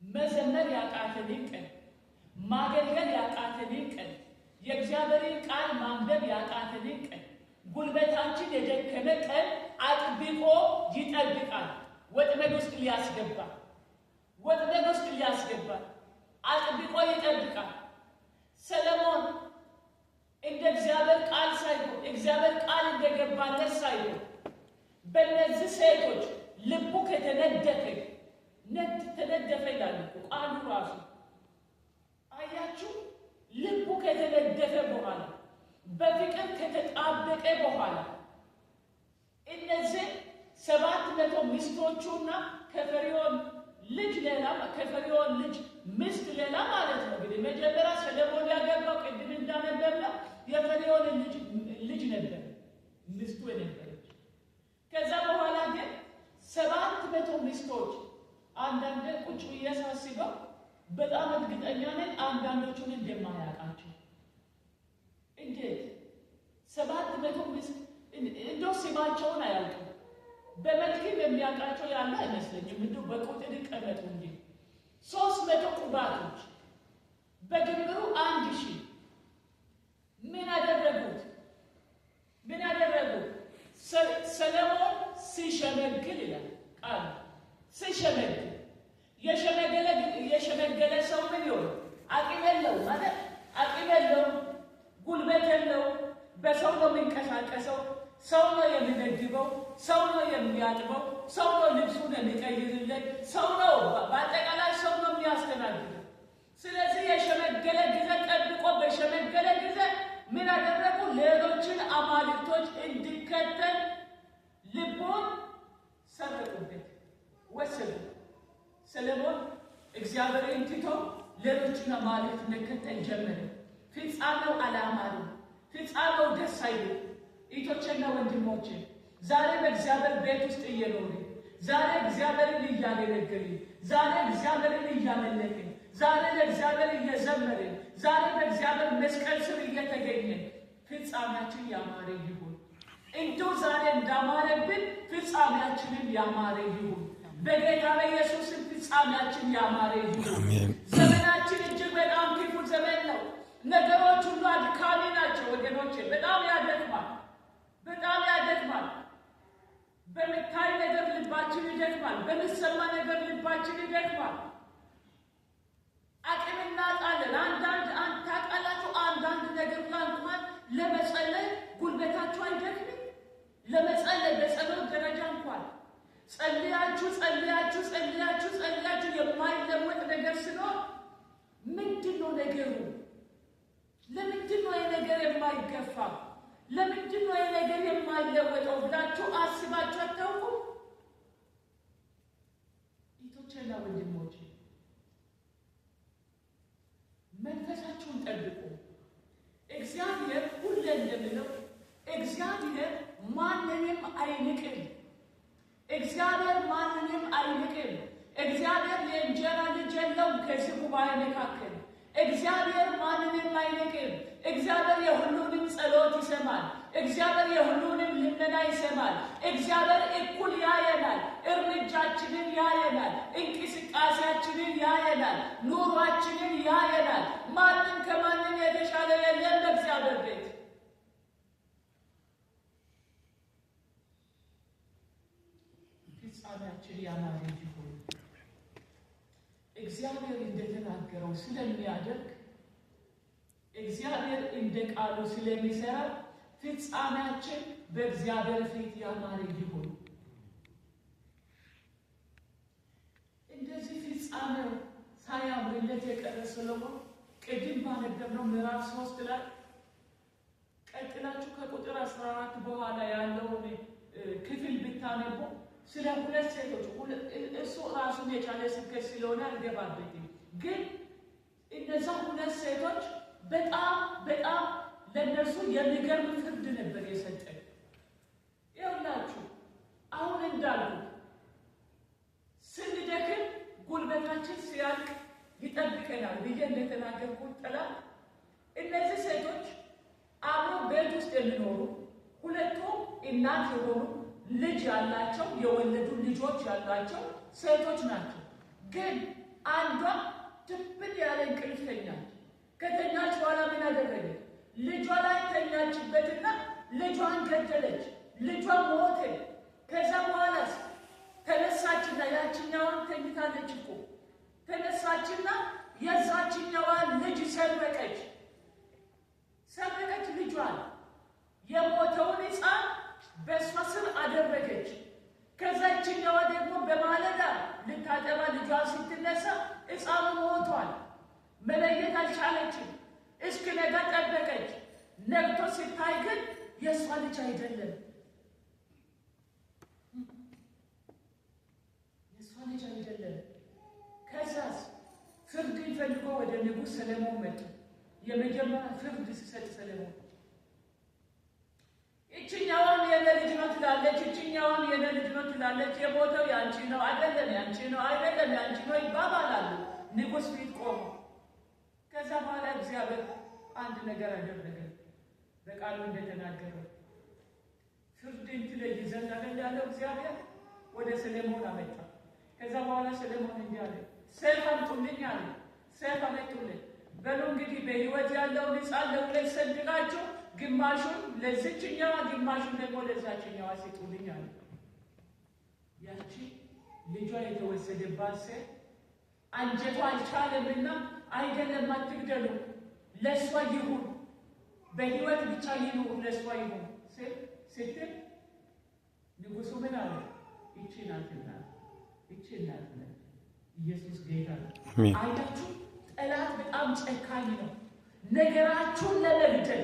መዘመር ያቃተንን ቀን፣ ማገልገል ያቃተንን ቀን፣ የእግዚአብሔርን ቃል ማንበብ ያቃተንን ቀን፣ ጉልበታችን የደከመ ቀን አጥብቆ ይጠብቃል። ወጥመድ ውስጥ ሊያስገባ አጥብቆ ይጠብቃል። ሰለሞን እንደ እግዚአብሔር ቃል ሳይሆን እግዚአብሔር ቃል እንደገባለት ሳይሆን በእነዚህ ሴቶች ልቡ ተነደፈ ይላል ቃሉ ራሱ። አያችሁ፣ ልቡ ከተነደፈ በኋላ በፍቅር ከተጣበቀ በኋላ እነዚህ 700 ሚስቶቹና ከፈርዖን ልጅ ሚስት ሌላ ማለት ነው። እንግዲህ መጀመሪያ ሰለሞን ያገባው ቅድም እንዳነበብነው የፈርዖን ልጅ ነበር ሚስቱ የነበረች። ከዛ በኋላ ግን 700 ሚስቶች። አንዳንድ ቁጭ ብዬ ሳስበው በጣም እርግጠኛ ነኝ አንዳንዶቹን እንደማያውቃቸው። እንዴት 700 ሚስት እንደው ስማቸውን አያውቅም። በመልክም የሚያውቃቸው ያለ አይመስለኝም። እንደው በቁጥር ቀመጡ እንጂ 300 ቁባቶች በድምሩ 1000 ምን አደረጉት? ሰለሞን ሲሸመግል ይላል ቃል። ሲሸመግል የሸመገለ ሰው ምን ይሆን? አቅም የለው ማለት አቅም የለው፣ ጉልበት የለው። በሰው ነው የሚንቀሳቀሰው፣ ሰው ነው የሚመግበው፣ ሰው ነው የሚያጥበው፣ ሰው ነው ልብሱን የሚቀይርለት፣ ሰው ነው በአጠቃላይ ሰው ነው የሚያስተናግደው። ስለዚህ የሸመገለ ጊዜ ጠብቆ በሸመገለ ጊዜ ምን አደረጉ? ሌሎችን አማልክቶች እንዲከተል ልቡን ሰረቁ። እግዚአብሔርን ትቶ ሌሎችን አማልክት መከተል ጀመረ። ፍጻሜው አላማረም። ፍጻሜው ደስ አይልም። እህቶቼና ወንድሞቼ ዛሬ በእግዚአብሔር ቤት ውስጥ እየኖርን ዛሬ እግዚአብሔርን እያገለገልን ዛሬ እግዚአብሔርን እያመለክን ዛሬ ለእግዚአብሔር እየዘመርን ዛሬ በእግዚአብሔር መስቀል ስር እየተገኘን ፍጻሜያችን ያማረ ይሁን። እንደው ዛሬ እንዳማረብን ፍጻሜያችንን ያማረ ይሁን። በጌታ በኢየሱስ ፍጻሜያችን ያማረ ይሁን። ዘመናችን እጅግ በጣም ክፉ ዘመን ነው። ነገሮች ሁሉ አድካሚ ናቸው ወገኖቼ። በጣም ያደክማል፣ በጣም ያደክማል። በምታይ ነገር ልባችን ይደክማል። በሚሰማ ነገር ልባችን ይደክማል። አቅም እናጣለን። ታውቃላችሁ፣ አንዳንድ ነገር ላይ እንኳን ለመጸለይ ጉልበታችሁ አይደክምም? ለመጸለይ በጸሎት ደረጃ እንኳን ጸልያችሁ የማይለወጥ ነገር ሲኖር ምንድን ነው ነገሩ? ለምንድን ነው የነገር የማይገፋ? ለምንድን ነው የነገር የማይለወጠው ብላችሁ አስባችሁ አታውቁም? እህቶቼና ወንድሞቼ መንፈሳችሁን ጠብቁ። እግዚአብሔር ሁሌ እንደምለው እግዚአብሔር ማንንም አይንቅም። እግዚአብሔር ማንንም አይንቅም። እግዚአብሔር የእንጀራ ልጅ የለውም ከዚህ ጉባኤ መካከል። እግዚአብሔር ማንንም አይንቅም። እግዚአብሔር የሁሉንም ጸሎት ይሰማል። እግዚአብሔር የሁሉንም ልመና ይሰማል። እግዚአብሔር እኩል ያየናል። እርምጃችንን ያየናል። እንቅስቃሴያችንን ያየናል። ኑሯችንን ያየናል። ማንም ከማንም የተሻለ የለም በእግዚአብሔር ቤት። ፍጻሜያችን ያማረ ይሁን። እግዚአብሔር እንደተናገረው ስለሚያደርግ እግዚአብሔር እንደ ቃሉ ስለሚሰራ ፍጻሜያችን በእግዚአብሔር ፊት ያማረ ይሁን። እንደዚህ ፍጻሜው ሳያምርለት የቀረ ሰሎሞን ቅድም ባነበብነው ምዕራፍ 3 ላይ ቀጥላችሁ ከቁጥር 14 በኋላ ያለውን ክፍል ብታነቡ ስለ ሁለት ሴቶች እሱ ራሱን የቻለ ስብከት ስለሆነ አልገባበትም። ግን እነዛ ሁለት ሴቶች በጣም ለእነርሱ የሚገርም ፍርድ ነበር የሰጠን። ይኸውላችሁ አሁን እንዳልኩት ስንደክም ጉልበታችን ሲያልቅ ይጠብቀናል ብዬ እንደተናገርኩት ጠላት እነዚህ ሴቶች አብረው ቤት ውስጥ የሚኖሩ ሁለቱ እናት የሆኑ ልጅ ያላቸው የወለዱ ልጆች ያላቸው ሴቶች ናቸው። ግን አንዷ ድብን ያለ እንቅልፍ ተኛች። ከተኛች በኋላ ምን አደረገች? ልጇ ላይ ተኛችበትና ልጇን ገደለች። ልጇ ሞተ። ከዛ በኋላ ተነሳችና ያችኛዋን ተኝታለች እኮ ተነሳችና የዛችኛዋን ልጅ ሰረቀች። ልጇን የሞተውን ሕፃን በእሷ ስር አደረገች። ከዛችኛዋ ደግሞ በማለዳ ልታጠባ ልጇን ስትነሳ ሕፃኑ ሞቷል። መለየት አልቻለችም። እስኪነጋ ጠበቀች። ነግቶ ሲታይ ግን የእሷ ልጅ አይደለም። የእሷ ልጅ አይደለም። ከዛስ ፍርድን ፈልጎ ወደ ንጉሥ ሰለሞን መጡ። የመጀመሪያ ፍርድ ሲሰጥ ሰለሞን ይችኛዋን የኔ ልጅ ነው ትላለች፣ ይችኛዋን የኔ ልጅ ነው ትላለች። የሞተው ያንቺ ነው አይደለም፣ ያንቺ ነው አይደለም፣ ያንቺ ነው ይባባላሉ ንጉሥ ፊት ቆሞ። ከዛ በኋላ እግዚአብሔር አንድ ነገር አደረገ። በቃሉ እንደተናገረው ፍርድን ትለይ ዘንድ አይደል ያለው እግዚአብሔር ወደ ሰለሞን አመጣ። ከዛ በኋላ ሰለሞን እንዲህ አለ፣ ሰይፍ አምጡልኝ አለ። ሰይፍ አመጡልኝ። በሉ እንግዲህ በሕይወት ያለውን ሕፃን ለሁለት ሰንጥቃችሁ ግማሹን ለዚችኛዋ ግማሹን ደግሞ ለዛችኛዋ ስጡልኝ አለ። ያቺ ልጇ የተወሰደባት ሴት አንጀቷ አልቻለምና አይደለም አትግደሉ፣ ለእሷ ይሁን፣ በሕይወት ብቻ ይኑር፣ ለእሷ ይሁን ስትል ንጉሡ ምን አለ? ይቺ ናትና ይቺ ናትና። ኢየሱስ ጌታ ነው። አያችሁ፣ ጠላት በጣም ጨካኝ ነው። ነገራችሁን ለመግደል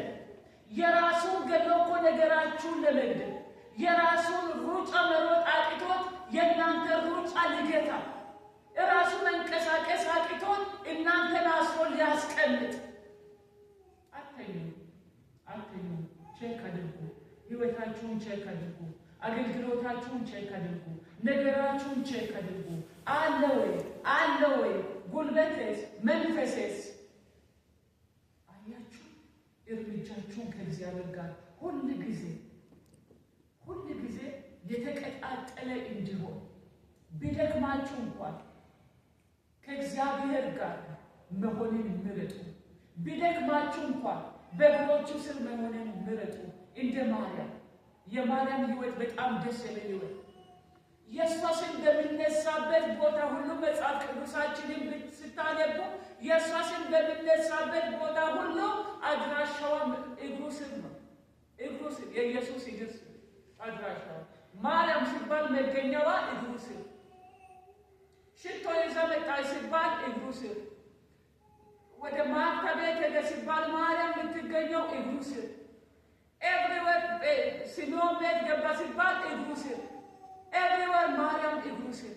የራሱን ገድሎ እኮ ነገራችሁን ለመግደል የራሱን ሩጫ መሮጥ አቅቶት የእናንተ ሩጫ ሊገታ ራሱ መንቀሳቀስ አቅቶን እናንተን አስሮ ሊያስቀምጥ አትተኙ። ቼክ አድርጉ። ህይወታችሁን ቼክ አድርጉ። አገልግሎታችሁን ቼክ አድርጉ። ነገራችሁን ቼክ አድርጉ። አለ ወይ ጉልበቴስ መንፈሴስ? አያችሁ፣ እርምጃችሁን ከእግዚአብሔር ጋር ሁል ጊዜ የተቀጣጠለ እንዲሆን ቢደክማችሁ እንኳን ከእግዚአብሔር ጋር መሆንን ምረጡ። ቢደክማችሁ እንኳን በእግሮቹ ስር መሆንን ምረጡ። እንደ ማርያም የማርያም ህይወት በጣም ደስ የሚል ህይወት። የእሷ ስም በሚነሳበት ቦታ ሁሉ መጽሐፍ ቅዱሳችንን ስታነቡ የእሷ ስም በሚነሳበት ቦታ ሁሉ አድራሻዋ እግሩ ስር ነው። እግሩ ስር የኢየሱስ እግር ስር አድራሻዋ። ማርያም ሲባል መገኛዋ እግሩ ስር። ሽቶ ይዛ መጣች ሲባል እግሩ ስር። ወደ ማርታ ቤት ሄደ ሲባል ማርያም የምትገኘው እግሩ ስር። ኤቭሪዌር ሲኖም ቤት ገባ ሲባል እግሩ ስር። ኤቭሪዌር ማርያም እግሩ ስር።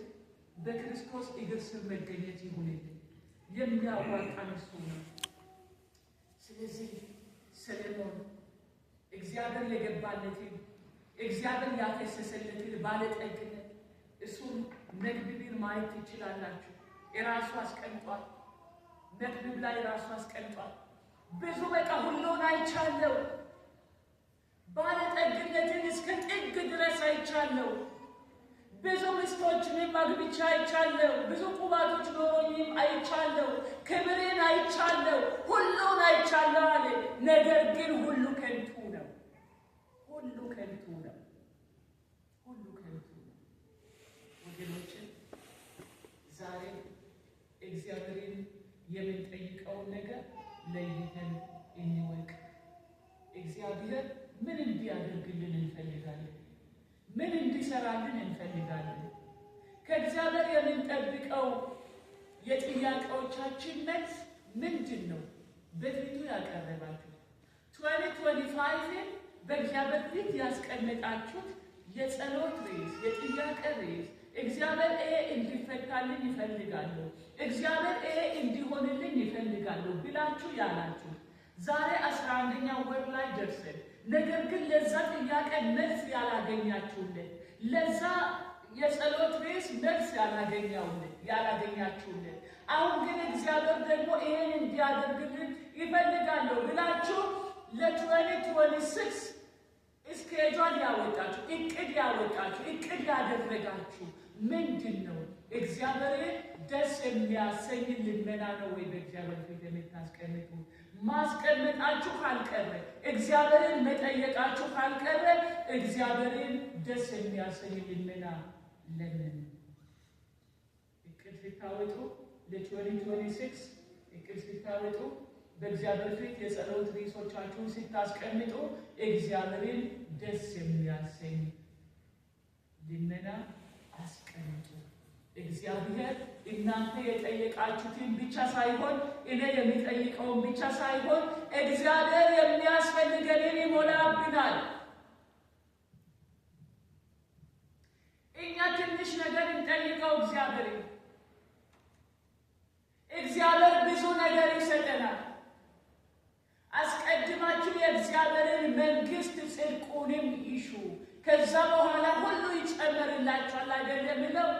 በክርስቶስ እግር ስር መገኘት ይሁንልን። የሚያዋጣን እሱ ነው። ስለዚህ ሰለሞን እግዚአብሔር የገባለትን እግዚአብሔር ያፈሰሰለትን ባለጠግነት እሱን መክብብን ማየት ትችላላችሁ። የራሱ አስቀምጧል። መክብብ ላይ ራሱ አስቀምጧል። ብዙ በቃ ሁሉን አይቻለው። ባለጠግነትን እስከ ጥግ ድረስ አይቻለው። ብዙ ሚስቶችንም አግብቼ አይቻለው። ብዙ ቁባቶች ኖሮኝም አይቻለው። ክብሬን አይቻለው። ሁሉን አይቻለው አለ። ነገር ግን ሁሉ ከንቱ ነው። ወገኖችን ዛሬ እግዚአብሔርን የምንጠይቀውን ነገር ለይተን እንወቅ። እግዚአብሔር ምን እንዲያደርግልን እንፈልጋለን? ምን እንዲሰራልን እንፈልጋለን? ከእግዚአብሔር የምንጠብቀው የጥያቄዎቻችን መልስ ምንድን ነው? በፊቱ ያቀረባችሁት 2025 በእግዚአብሔር ፊት ያስቀመጣችሁት የጸሎት ርዕስ፣ የጥያቄ ርዕስ እግዚአብሔር ይሄ እንዲፈታልኝ ይፈልጋለሁ፣ እግዚአብሔር ይሄ እንዲሆንልኝ ይፈልጋለሁ ብላችሁ ያላችሁ ዛሬ 11ኛው ወር ላይ ደርሰን ነገር ግን ለዛ ጥያቄ መልስ ያላገኛችሁለት፣ ለዛ የጸሎት ርዕስ መልስ ያላገኛችሁለት አሁን ግን እግዚአብሔር ደግሞ ይሄን እንዲያደርግልን ይፈልጋለሁ ብላችሁ ለ2026 እስኬጁል ያወጣችሁ እቅድ ያደረጋችሁ ምንድን ነው? እግዚአብሔርን ደስ የሚያሰኝ ልመና ነው ወይ በእግዚአብሔር ፊት የምታስቀምጡ? ማስቀመጣችሁ ካልቀረ እግዚአብሔርን መጠየቃችሁ ካልቀረ እግዚአብሔርን ደስ የሚያሰኝ ልመና ለምን? እቅድ ስታወጡ ለ2026 እቅድ ስታወጡ በእግዚአብሔር ፊት የጸሎት ርዕሶቻችሁን ስታስቀምጡ እግዚአብሔርን ደስ የሚያሰኝ ልመና አስቀምጡ። እግዚአብሔር እናንተ የጠየቃችሁትን ብቻ ሳይሆን እኔ የሚጠይቀውን ብቻ ሳይሆን እግዚአብሔር የሚያስፈልገንን ይሞላብናል። እኛ ትንሽ ነገር እንጠይቀው እግዚአብሔር ብዙ ነገር ይሰጠናል። አስቀድማችሁ የእግዚአብሔርን መንግስት ጽድቁንም ይሹ፣ ከዛ በኋላ ሁሉ ይጨመርላችኋል አይደለም ነው?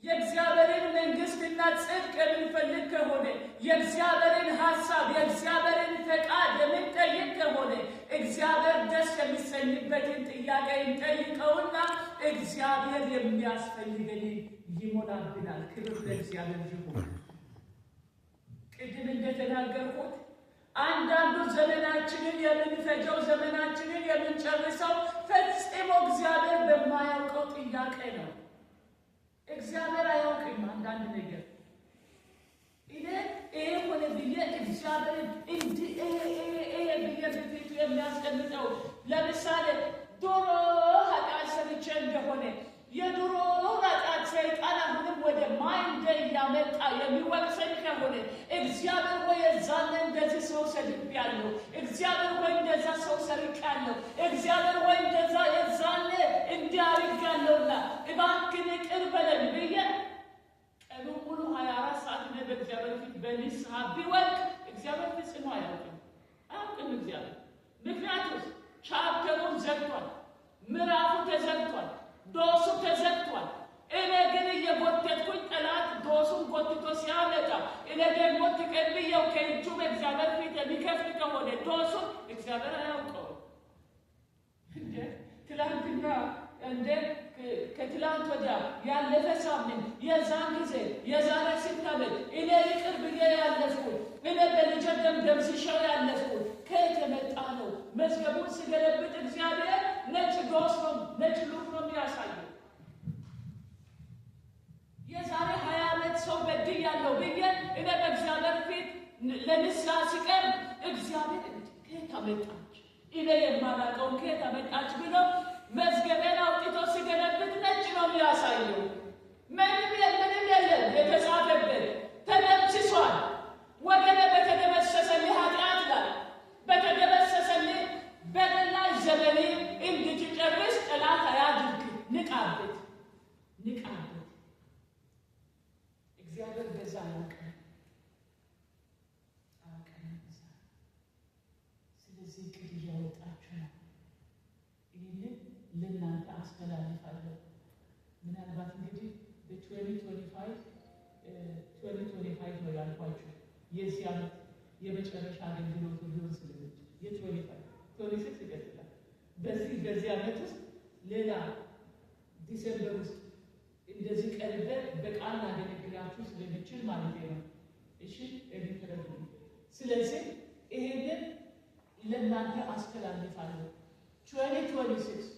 የእግዚአብሔርን መንግስትና ጽድቅ የምንፈልግ ከሆነ የእግዚአብሔርን ሐሳብ የእግዚአብሔርን ፈቃድ የምንጠይቅ ከሆነ እግዚአብሔር ደስ የሚሰኝበትን ጥያቄ እንጠይቀውና እግዚአብሔር የሚያስፈልገንን ይሞላብናል። ክብር ለእግዚአብሔር ይሁን። ቅድም እንደተናገርኩት አንዳንዱ ዘመናችንን የምንፈጀው ዘመናችንን የምንጨርሰው ፈጽሞ እግዚአብሔር በማያውቀው ጥያቄ ነው። እግዚአብሔር አያውቅም አንዳንድ ነገር። ይሄ ሆነ ብዬ እግዚአብሔር እንዲህ ብዬ በፊቱ የሚያስቀምጠው ለምሳሌ ድሮ ኃጢአት ሰርቼ እንደሆነ የድሮ ኃጢአት ሰይጣን አሁንም ወደ ማይንዴ እያመጣ የሚወቅሰኝ ከሆነ እግዚአብሔር ወይ የዛኔ እንደዚህ ሰው ሰድቤያለሁ፣ እግዚአብሔር ወይ እንደዛ ሰው ሰርቄያለሁ፣ እግዚአብሔር ወይ እንደዛ የዛኔ እንዲህ አድርጌያለሁና እባክህን ይቅር በለኝ ምዕራፉ ተዘግቷል። ዶሱ ተዘግቷል። እኔ ግን እየጎተትኩኝ ጠላት ዶሱን ጎትቶ ሲያመጣ እኔ ደግሞ ተቀብዬው ከእጁ በእግዚአብሔር ፊት የሚከፍት ከሆነ ዶሱን እግዚአብሔር አያውቀውም። ትላንትና ከትላንት ወዲያ ያለፈ ሳምንት የዛን ጊዜ የዛሬ 6 ዓመት እኔ ይቅር ብዬ ያለፍኩት እኔ በልጄ ደም ደምስሼው ያለፍኩት ከየት የመጣ ነው? መዝገቡን ሲገለብጥ እግዚአብሔር ነጭ ዶስ ነው፣ ነጭ ሉክ ነው የሚያሳየው። የዛሬ 20 ዓመት ሰው በድያለሁ ብዬ እኔ በእግዚአብሔር ፊት ለንስሐ ሲቀርብ እግዚአብሔር ከየት አመጣች? እኔ የማላውቀውን ከየት አመጣች ብሎ መዝገቤን አውጥቶ ሲገለብጥ ነጭ ነው የሚያሳየው። ምንም የለም የተጻፈበት ተደምስሷል። ወገኔ በተደመሰሰልህ ኃጢአት ላይ በተደመሰሰልህ በደል ላይ ዘመኔ እንድትጨርስ ጠላት አያድርግ። ንቃበት። እግዚአብሔር በዛ ያውቃል። ስለዚህ ቅድ እያወጣችሁ ነው። ይህንን ለእናንተ አስተላልፋለሁ። ምናልባት እንግዲህ በ2025 ነው ያልኳችሁ የዚህ ዓመት የመጨረሻ አገልግሎት ሊሆን ስለሚችል የ25 ይቀጥላል። በዚህ ዓመት ውስጥ ሌላ ዲሴምበር ውስጥ እንደዚህ ቀርበ በቃል ላገለግላችሁ ስለሚችል ማለት ነው። እሺ እድትረዱ። ስለዚህ ይሄንን ለእናንተ አስተላልፋለሁ። 2026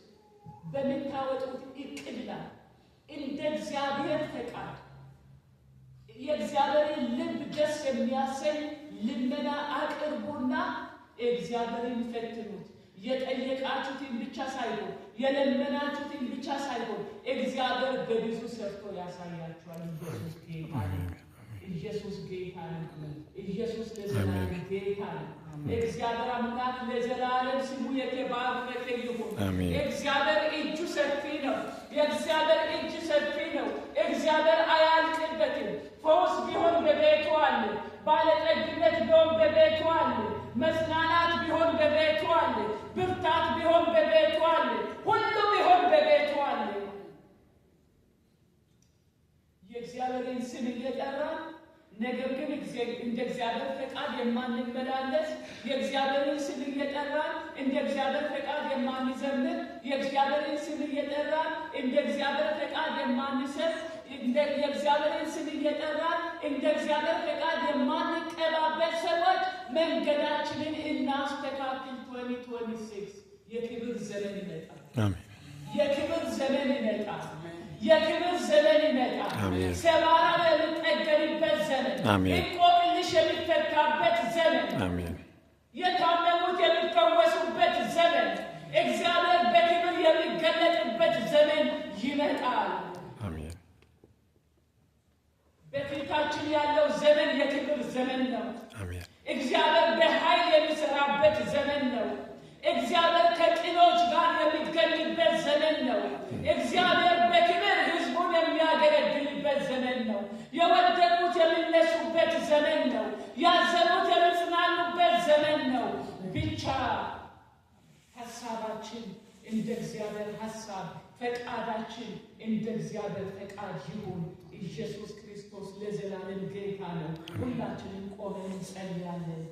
በምታወጡት እቅድ ላይ እንደ እግዚአብሔር ፈቃድ የእግዚአብሔርን ልብ ደስ የሚያሰኝ ልመና አቅርቡና እግዚአብሔርን ፈትኑት። የጠየቃችሁትን ብቻ ሳይሆን የለመናችሁትን ብቻ ሳይሆን እግዚአብሔር በብዙ ሰርቶ ያሳያችኋል። ኢየሱስ ጌታ ነው። ኢየሱስ ለዘላለም ጌታ ነው። እግዚአብሔር አምላክ ለዘላለም ስሙ የተባረከ ይሁን። እግዚአብሔር እጁ ሰፊ ነው። የእግዚአብሔር እጅ ሰፊ ነው። እግዚአብሔር አያልቅበትም። ፈውስ ቢሆን በቤቱ አለ። ባለጠግነት ቢሆን በቤቱ አለ። መጽናናት ቢሆን በቤቱ አለ። ብርታት ቢሆን በቤቱ አለ። ሁሉ ቢሆን በቤቱ አለ። የእግዚአብሔርን ስም እየጠራን ነገር ግን እንደ እግዚአብሔር ፈቃድ የማንመላለስ፣ የእግዚአብሔርን ስም እየጠራን እንደ እግዚአብሔር ፈቃድ የማንዘምር፣ የእግዚአብሔርን ስም እየጠራን እንደ እግዚአብሔር ፈቃድ የማንሰጥ፣ የእግዚአብሔርን ስም እየጠራን እንደ እግዚአብሔር ፈቃድ የማንቀባበል ሰዎች መንገዳችንን እናስተካክል። 2026 የክብር ዘመን ይመጣል። የክብር ዘመን ይመጣል። የክብር ዘመን ይመጣል። ሰባራ የሚጠገንበት ዘመን፣ እንቆቅልሽ የሚፈታበት ዘመን፣ የታመሙት የሚፈወሱበት ዘመን፣ እግዚአብሔር በክብር የሚገለጥበት ዘመን ይመጣል። በፊታችን ያለው ዘመን የክብር ዘመን ነው። እግዚአብሔር በኃይል የሚሰራበት ዘመን ነው። እግዚአብሔር ከቅኖች ጋር የሚገኝበት ዘመን ነው። እግዚአብሔር በክብር ሕዝቡን የሚያገለግልበት ዘመን ነው። የወደቁት የሚነሱበት ዘመን ነው። ያዘኑት የሚጽናኑበት ዘመን ነው። ብቻ ሐሳባችን እንደ እግዚአብሔር ሐሳብ፣ ፈቃዳችን እንደ እግዚአብሔር ፈቃድ ይሁን። ኢየሱስ ክርስቶስ ለዘላለም ጌታ ነው። ሁላችንም ቆመን እንጸልያለን።